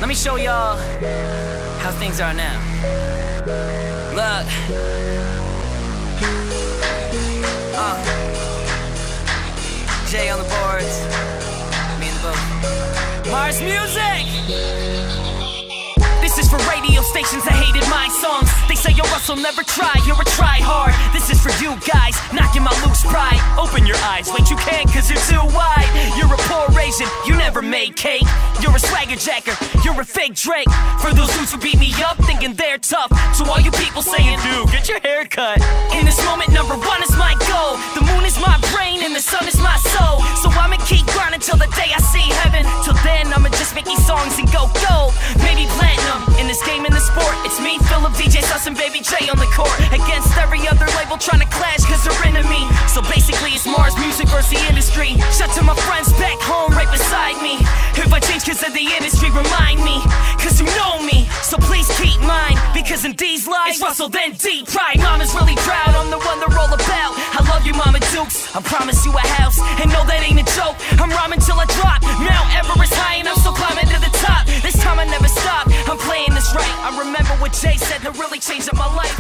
Let me show y'all how things are now. Look. Jay on the boards. Me in the boat. Mars Music! This is for radio stations that hated my songs. They say, yo, Russell, never try, you're a try-hard. This is for you guys, knocking my loose pride. Open your eyes, wait, you can't cause you're too wide. You're a poor Asian, you never made cake. You're a swagger jacker, you're a fake Drake. For those dudes who beat me up, thinking they're tough. To all you people saying, dude, get your hair cut. In this moment, #1 is my goal. The moon is my brain and the sun is my soul. So I'ma keep grinding till the day I see heaven. Till then, I'ma just make these songs and go gold. Maybe platinum. In this game, in the sport, it's me, Philip, DJ Sus, and Baby J on the court. Against every other label trying to clash cause they're enemy. So basically it's Mars Music versus the industry. Shout to my friends back home right beside me. If I change cause of the industry, remind me, cause you know me. So please keep mine, because in these lives, it's Russell then deep pride. Mama's really proud, I'm the one they're all about. I love you, Mama Dukes, I promise you a house. And no, that ain't a joke, I'm rhyming till I drop. Mount Everest high and I'm still climbing to the top. This time I never stop, I'm playing this right. I remember what Jay said that really changed up my life.